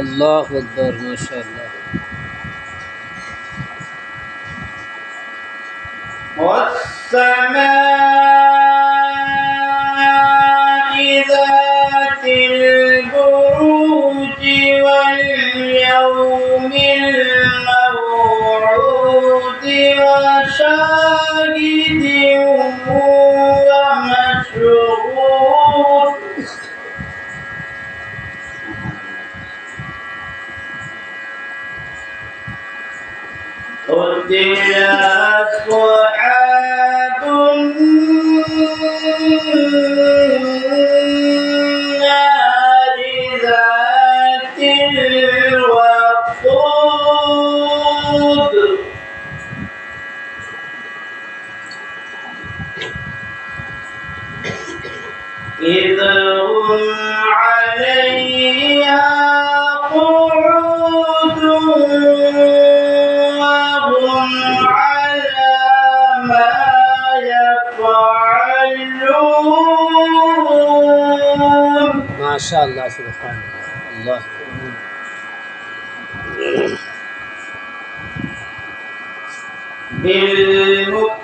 الله أكبر ما شاء الله. والسماء ذات البروج واليوم الموعود وشاهد ومشهود. قتل أصحاب النار ذات الوقود إذ هم عليها قعود وهم على ما يفعلون. ما شاء الله سبحان الله. بالمؤمنين